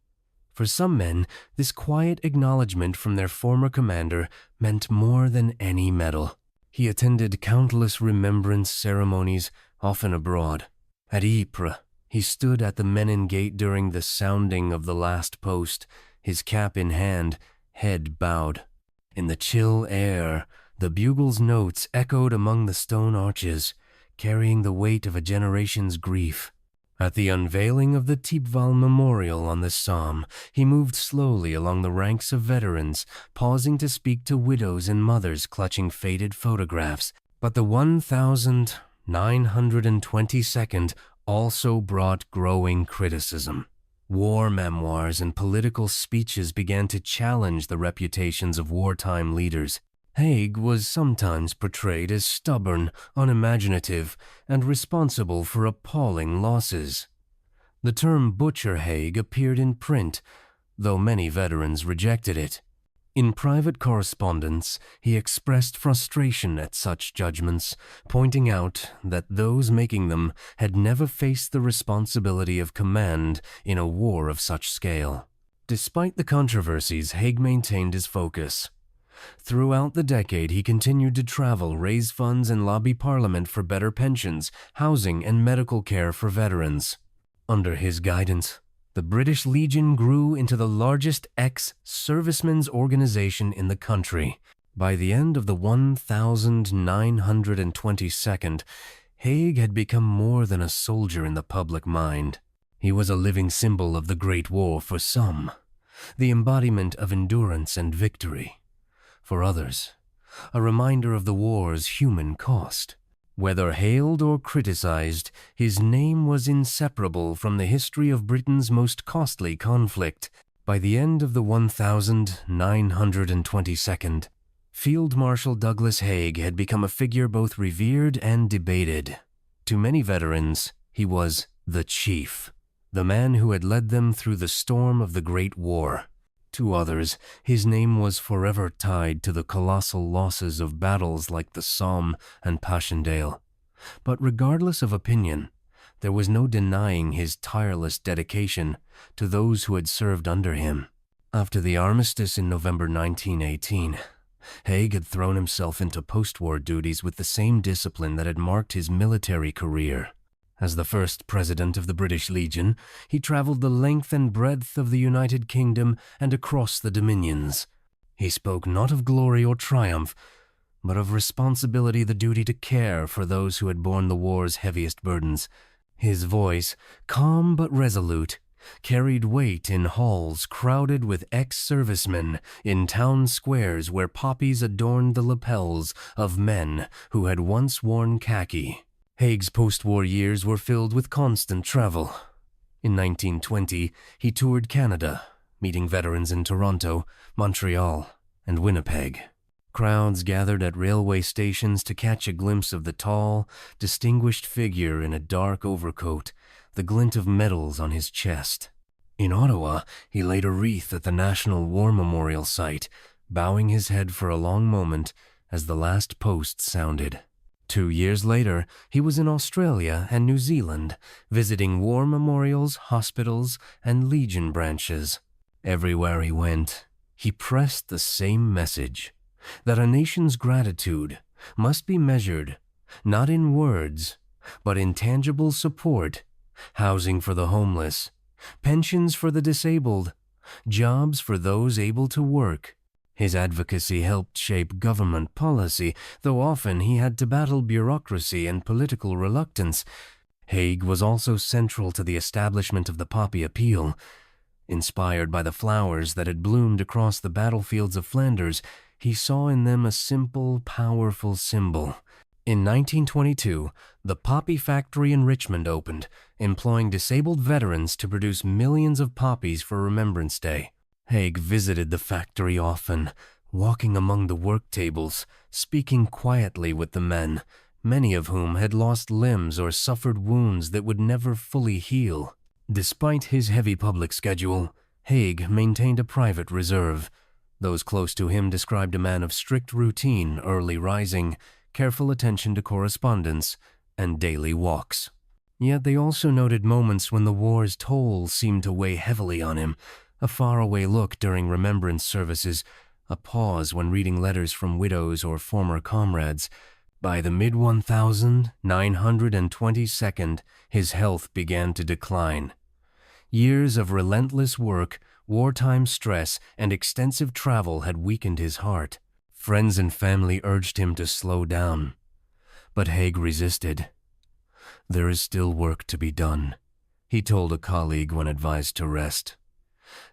For some men, this quiet acknowledgement from their former commander meant more than any medal. He attended countless remembrance ceremonies, often abroad. At Ypres, he stood at the Menin Gate during the sounding of the last post, his cap in hand, head bowed. In the chill air, the bugle's notes echoed among the stone arches, carrying the weight of a generation's grief. At the unveiling of the Thiepval Memorial on the Somme, he moved slowly along the ranks of veterans, pausing to speak to widows and mothers clutching faded photographs. But the 1922nd also brought growing criticism. War memoirs and political speeches began to challenge the reputations of wartime leaders. Haig was sometimes portrayed as stubborn, unimaginative, and responsible for appalling losses. The term Butcher Haig appeared in print, though many veterans rejected it. In private correspondence, he expressed frustration at such judgments, pointing out that those making them had never faced the responsibility of command in a war of such scale. Despite the controversies, Haig maintained his focus. Throughout the decade, he continued to travel, raise funds, and lobby Parliament for better pensions, housing, and medical care for veterans. Under his guidance, the British Legion grew into the largest ex-servicemen's organization in the country. By the end of the 1922nd, Haig had become more than a soldier in the public mind. He was a living symbol of the Great War for some, the embodiment of endurance and victory. For others, a reminder of the war's human cost. Whether hailed or criticized, his name was inseparable from the history of Britain's most costly conflict. By the end of the 1922nd, Field Marshal Douglas Haig had become a figure both revered and debated. To many veterans, he was the chief, the man who had led them through the storm of the Great War. To others, his name was forever tied to the colossal losses of battles like the Somme and Passchendaele. But regardless of opinion, there was no denying his tireless dedication to those who had served under him. After the armistice in November 1918, Haig had thrown himself into post-war duties with the same discipline that had marked his military career. As the first president of the British Legion, he traveled the length and breadth of the United Kingdom and across the Dominions. He spoke not of glory or triumph, but of responsibility, the duty to care for those who had borne the war's heaviest burdens. His voice, calm but resolute, carried weight in halls crowded with ex-servicemen, in town squares where poppies adorned the lapels of men who had once worn khaki. Haig's post-war years were filled with constant travel. In 1920, he toured Canada, meeting veterans in Toronto, Montreal, and Winnipeg. Crowds gathered at railway stations to catch a glimpse of the tall, distinguished figure in a dark overcoat, the glint of medals on his chest. In Ottawa, he laid a wreath at the National War Memorial site, bowing his head for a long moment as the last post sounded. 2 years later, he was in Australia and New Zealand, visiting war memorials, hospitals, and Legion branches. Everywhere he went, he pressed the same message, that a nation's gratitude must be measured not in words, but in tangible support, housing for the homeless, pensions for the disabled, jobs for those able to work. His advocacy helped shape government policy, though often he had to battle bureaucracy and political reluctance. Haig was also central to the establishment of the poppy appeal. Inspired by the flowers that had bloomed across the battlefields of Flanders, he saw in them a simple, powerful symbol. In 1922, the poppy factory in Richmond opened, employing disabled veterans to produce millions of poppies for Remembrance Day. Haig visited the factory often, walking among the work tables, speaking quietly with the men, many of whom had lost limbs or suffered wounds that would never fully heal. Despite his heavy public schedule, Haig maintained a private reserve. Those close to him described a man of strict routine, early rising, careful attention to correspondence, and daily walks. Yet they also noted moments when the war's toll seemed to weigh heavily on him, a faraway look during remembrance services, a pause when reading letters from widows or former comrades. By the mid-1922nd, his health began to decline. Years of relentless work, wartime stress, and extensive travel had weakened his heart. Friends and family urged him to slow down. But Haig resisted. "There is still work to be done," he told a colleague when advised to rest.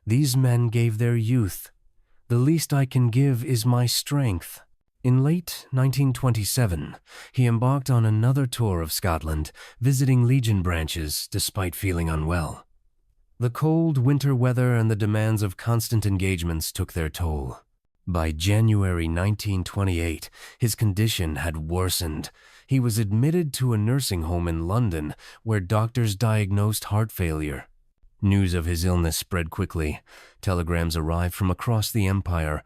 "These men gave their youth. The least I can give is my strength." In late 1927, he embarked on another tour of Scotland, visiting Legion branches despite feeling unwell. The cold winter weather and the demands of constant engagements took their toll. By January 1928, his condition had worsened. He was admitted to a nursing home in London, where doctors diagnosed heart failure. News of his illness spread quickly. Telegrams arrived from across the empire.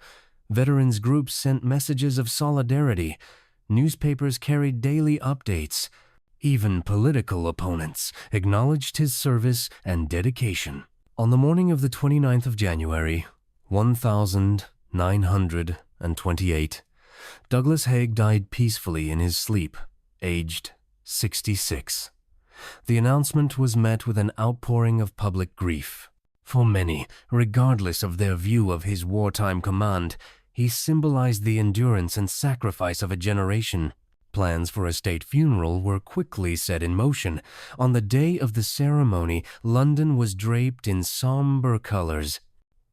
Veterans groups sent messages of solidarity. Newspapers carried daily updates. Even political opponents acknowledged his service and dedication. On the morning of the 29th of January, 1928, Douglas Haig died peacefully in his sleep, aged 66. The announcement was met with an outpouring of public grief. For many, regardless of their view of his wartime command, he symbolized the endurance and sacrifice of a generation. Plans for a state funeral were quickly set in motion. On the day of the ceremony, London was draped in somber colors.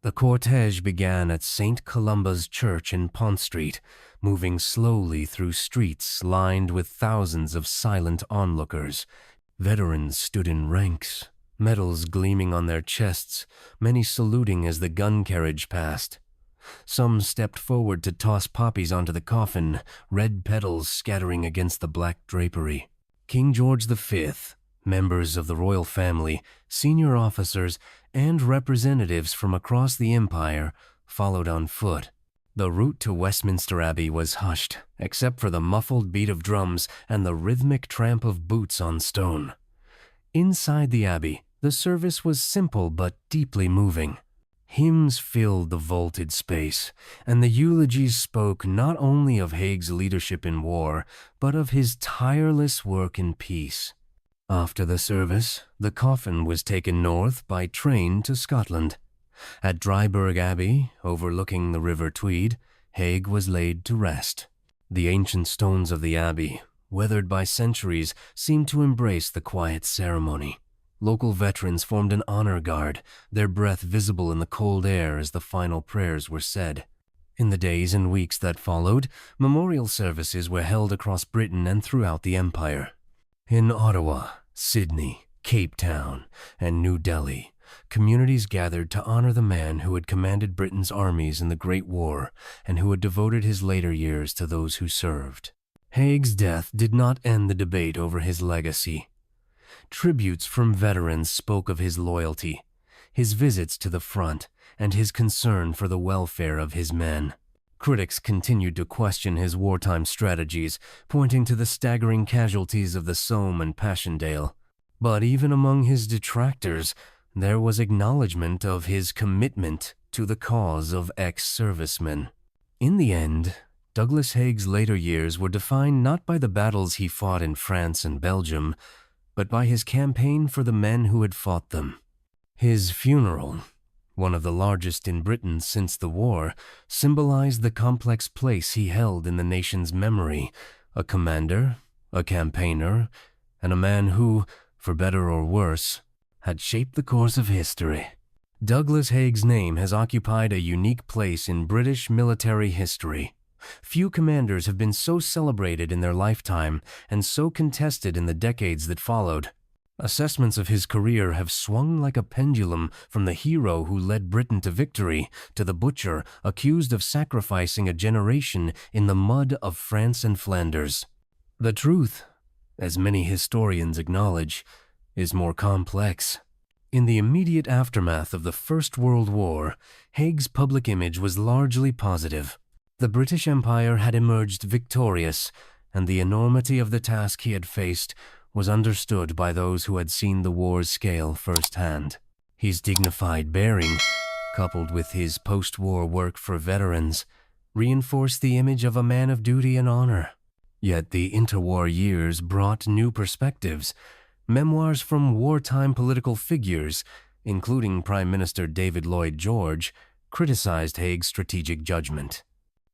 The cortege began at St. Columba's Church in Pont Street, moving slowly through streets lined with thousands of silent onlookers. Veterans stood in ranks, medals gleaming on their chests, many saluting as the gun carriage passed. Some stepped forward to toss poppies onto the coffin, red petals scattering against the black drapery. King George V, members of the royal family, senior officers, and representatives from across the empire followed on foot. The route to Westminster Abbey was hushed, except for the muffled beat of drums and the rhythmic tramp of boots on stone. Inside the abbey, the service was simple but deeply moving. Hymns filled the vaulted space, and the eulogies spoke not only of Haig's leadership in war, but of his tireless work in peace. After the service, the coffin was taken north by train to Scotland. At Dryburgh Abbey, overlooking the River Tweed, Haig was laid to rest. The ancient stones of the abbey, weathered by centuries, seemed to embrace the quiet ceremony. Local veterans formed an honor guard, their breath visible in the cold air as the final prayers were said. In the days and weeks that followed, memorial services were held across Britain and throughout the empire. In Ottawa, Sydney, Cape Town, and New Delhi, communities gathered to honor the man who had commanded Britain's armies in the Great War and who had devoted his later years to those who served. Haig's death did not end the debate over his legacy. Tributes from veterans spoke of his loyalty, his visits to the front, and his concern for the welfare of his men. Critics continued to question his wartime strategies, pointing to the staggering casualties of the Somme and Passchendaele. But even among his detractors, there was acknowledgement of his commitment to the cause of ex-servicemen. In the end, Douglas Haig's later years were defined not by the battles he fought in France and Belgium, but by his campaign for the men who had fought them. His funeral, one of the largest in Britain since the war, symbolized the complex place he held in the nation's memory, a commander, a campaigner, and a man who, for better or worse, had shaped the course of history. Douglas Haig's name has occupied a unique place in British military history. Few commanders have been so celebrated in their lifetime and so contested in the decades that followed. Assessments of his career have swung like a pendulum from the hero who led Britain to victory to the butcher accused of sacrificing a generation in the mud of France and Flanders. The truth, as many historians acknowledge, is more complex. In the immediate aftermath of the First World War, Haig's public image was largely positive. The British Empire had emerged victorious, and the enormity of the task he had faced was understood by those who had seen the war's scale firsthand. His dignified bearing, coupled with his post-war work for veterans, reinforced the image of a man of duty and honor. Yet the interwar years brought new perspectives. Memoirs from wartime political figures, including Prime Minister David Lloyd George, criticized Haig's strategic judgment.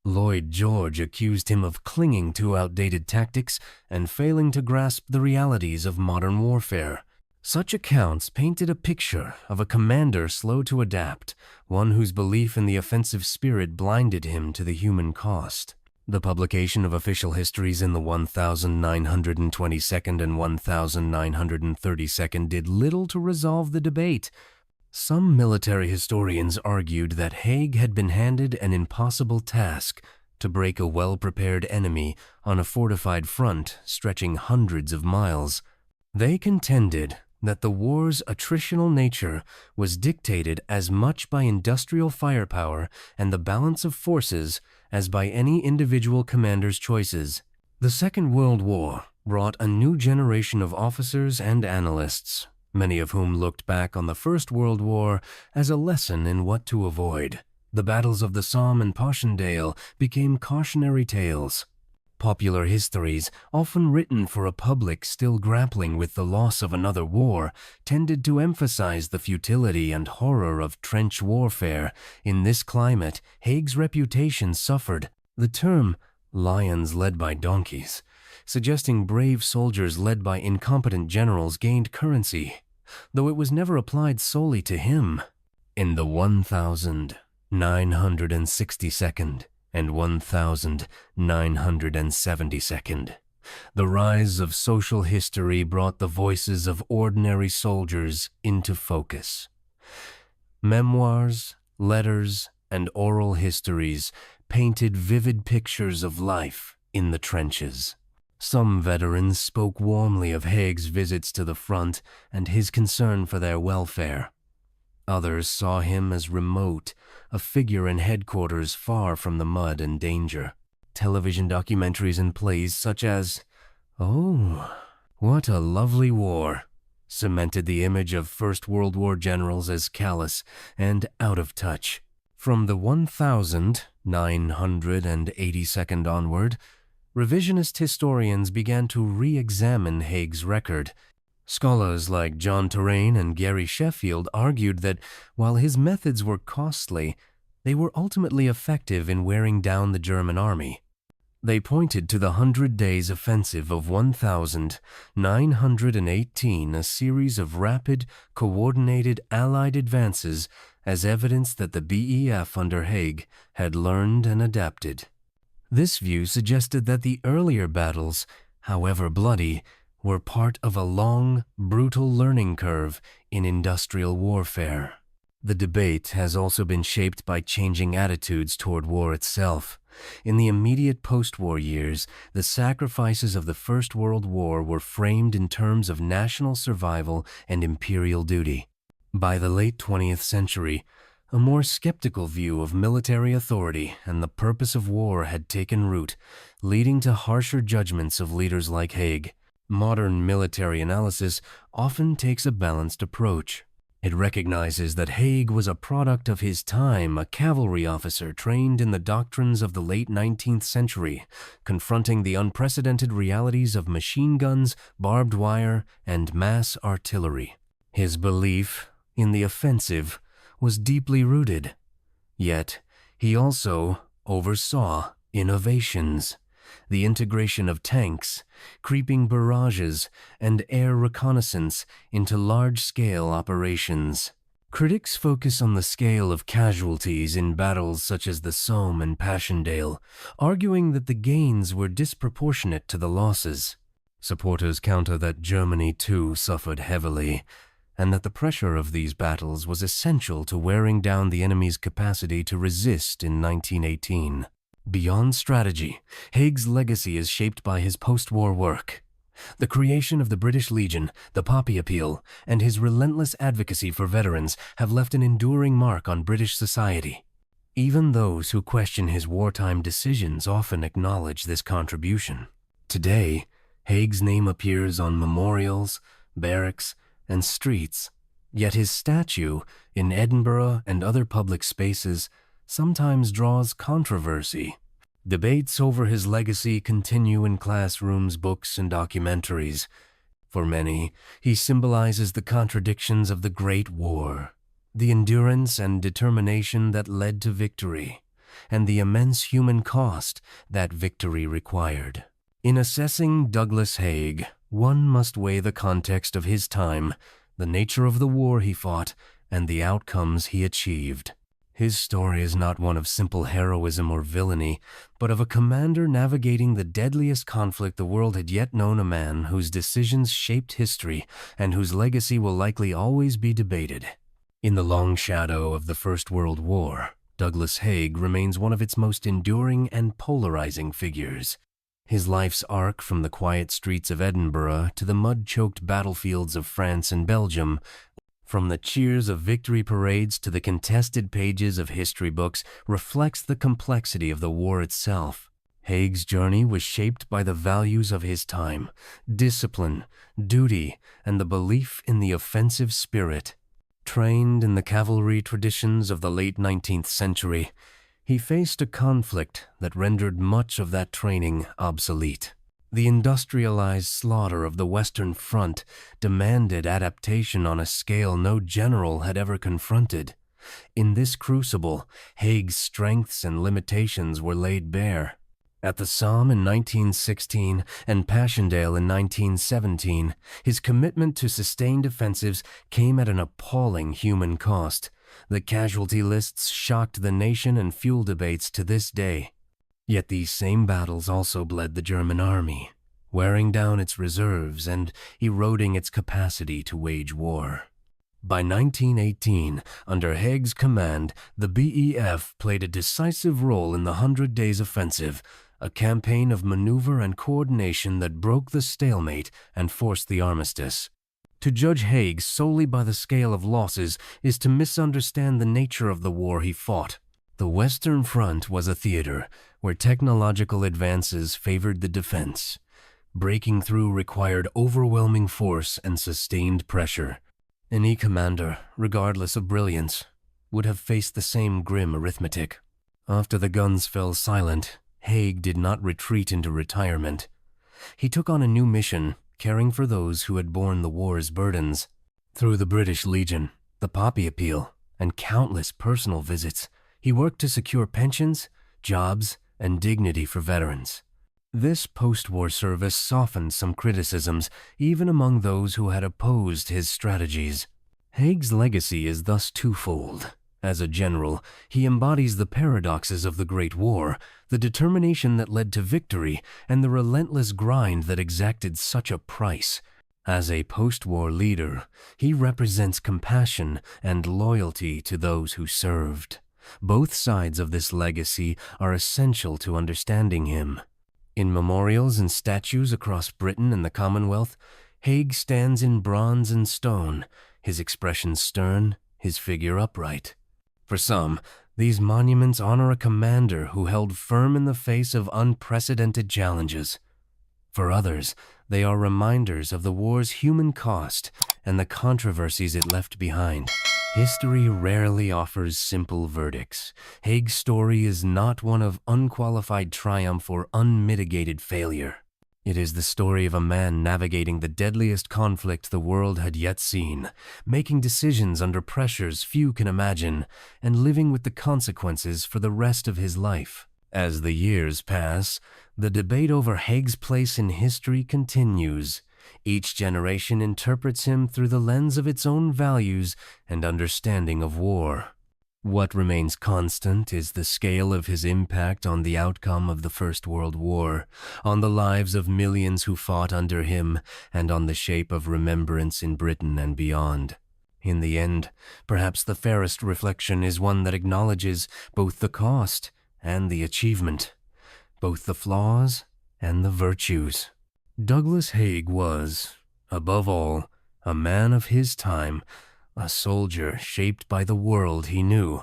Lloyd George accused him of clinging to outdated tactics and failing to grasp the realities of modern warfare. Such accounts painted a picture of a commander slow to adapt, one whose belief in the offensive spirit blinded him to the human cost. The publication of official histories in the 1922nd and 1932nd did little to resolve the debate. Some military historians argued that Haig had been handed an impossible task to break a well-prepared enemy on a fortified front stretching hundreds of miles. They contended that the war's attritional nature was dictated as much by industrial firepower and the balance of forces as by any individual commander's choices. The Second World War brought a new generation of officers and analysts, many of whom looked back on the First World War as a lesson in what to avoid. The battles of the Somme and Passchendaele became cautionary tales. Popular histories, often written for a public still grappling with the loss of another war, tended to emphasize the futility and horror of trench warfare. In this climate, Haig's reputation suffered. The term "lions led by donkeys," suggesting brave soldiers led by incompetent generals, gained currency, though it was never applied solely to him. In the 1962nd and 1972nd, the rise of social history brought the voices of ordinary soldiers into focus. Memoirs, letters, and oral histories painted vivid pictures of life in the trenches. Some veterans spoke warmly of Haig's visits to the front and his concern for their welfare. Others saw him as remote, a figure in headquarters far from the mud and danger. Television documentaries and plays such as "Oh, What a Lovely War" cemented the image of First World War generals as callous and out of touch. From the 1982nd onward, revisionist historians began to re-examine Haig's record. Scholars like John Terrain and Gary Sheffield argued that while his methods were costly, they were ultimately effective in wearing down the German army. They pointed to the 100 Days Offensive of 1918, a series of rapid, coordinated Allied advances, as evidence that the BEF under Haig had learned and adapted. This view suggested that the earlier battles, however bloody, were part of a long, brutal learning curve in industrial warfare. The debate has also been shaped by changing attitudes toward war itself. In the immediate post-war years, the sacrifices of the First World War were framed in terms of national survival and imperial duty. By the late 20th century, a more skeptical view of military authority and the purpose of war had taken root, leading to harsher judgments of leaders like Haig. Modern military analysis often takes a balanced approach. It recognizes that Haig was a product of his time, a cavalry officer trained in the doctrines of the late 19th century, confronting the unprecedented realities of machine guns, barbed wire, and mass artillery. His belief in the offensive was deeply rooted. Yet, he also oversaw innovations. The integration of tanks, creeping barrages, and air reconnaissance into large-scale operations. Critics focus on the scale of casualties in battles such as the Somme and Passchendaele, arguing that the gains were disproportionate to the losses. Supporters counter that Germany too suffered heavily, and that the pressure of these battles was essential to wearing down the enemy's capacity to resist in 1918. Beyond strategy, Haig's legacy is shaped by his post-war work. The creation of the British Legion, the Poppy Appeal, and his relentless advocacy for veterans have left an enduring mark on British society. Even those who question his wartime decisions often acknowledge this contribution. Today, Haig's name appears on memorials, barracks, and streets, yet his statue in Edinburgh and other public spaces sometimes draws controversy. Debates over his legacy continue in classrooms, books, and documentaries. For many, he symbolizes the contradictions of the Great War, the endurance and determination that led to victory, and the immense human cost that victory required. In assessing Douglas Haig, one must weigh the context of his time, the nature of the war he fought, and the outcomes he achieved. His story is not one of simple heroism or villainy, but of a commander navigating the deadliest conflict the world had yet known, a man whose decisions shaped history and whose legacy will likely always be debated. In the long shadow of the First World War, Douglas Haig remains one of its most enduring and polarizing figures. His life's arc from the quiet streets of Edinburgh to the mud-choked battlefields of France and Belgium, from the cheers of victory parades to the contested pages of history books, reflects the complexity of the war itself. Haig's journey was shaped by the values of his time: discipline, duty, and the belief in the offensive spirit. Trained in the cavalry traditions of the late 19th century, he faced a conflict that rendered much of that training obsolete. The industrialized slaughter of the Western Front demanded adaptation on a scale no general had ever confronted. In this crucible, Haig's strengths and limitations were laid bare. At the Somme in 1916 and Passchendaele in 1917, his commitment to sustained offensives came at an appalling human cost. The casualty lists shocked the nation and fuel debates to this day. Yet these same battles also bled the German army, wearing down its reserves and eroding its capacity to wage war. By 1918, under Haig's command, the BEF played a decisive role in the 100 Days Offensive, a campaign of maneuver and coordination that broke the stalemate and forced the armistice. To judge Haig solely by the scale of losses is to misunderstand the nature of the war he fought. The Western Front was a theater where technological advances favored the defense. Breaking through required overwhelming force and sustained pressure. Any commander, regardless of brilliance, would have faced the same grim arithmetic. After the guns fell silent, Haig did not retreat into retirement. He took on a new mission, caring for those who had borne the war's burdens. Through the British Legion, the Poppy Appeal, and countless personal visits, he worked to secure pensions, jobs, and dignity for veterans. This post-war service softened some criticisms, even among those who had opposed his strategies. Haig's legacy is thus twofold. As a general, he embodies the paradoxes of the Great War, the determination that led to victory, and the relentless grind that exacted such a price. As a post-war leader, he represents compassion and loyalty to those who served. Both sides of this legacy are essential to understanding him. In memorials and statues across Britain and the Commonwealth, Haig stands in bronze and stone, his expression stern, his figure upright. For some, these monuments honor a commander who held firm in the face of unprecedented challenges. For others, they are reminders of the war's human cost and the controversies it left behind. History rarely offers simple verdicts. Haig's story is not one of unqualified triumph or unmitigated failure. It is the story of a man navigating the deadliest conflict the world had yet seen, making decisions under pressures few can imagine, and living with the consequences for the rest of his life. As the years pass, the debate over Haig's place in history continues. Each generation interprets him through the lens of its own values and understanding of war. What remains constant is the scale of his impact on the outcome of the First World War, on the lives of millions who fought under him, and on the shape of remembrance in Britain and beyond. In the end, perhaps the fairest reflection is one that acknowledges both the cost and the achievement. both the flaws and the virtues. Douglas Haig was, above all, a man of his time, a soldier shaped by the world he knew,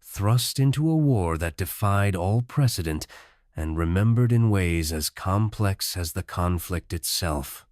thrust into a war that defied all precedent and remembered in ways as complex as the conflict itself.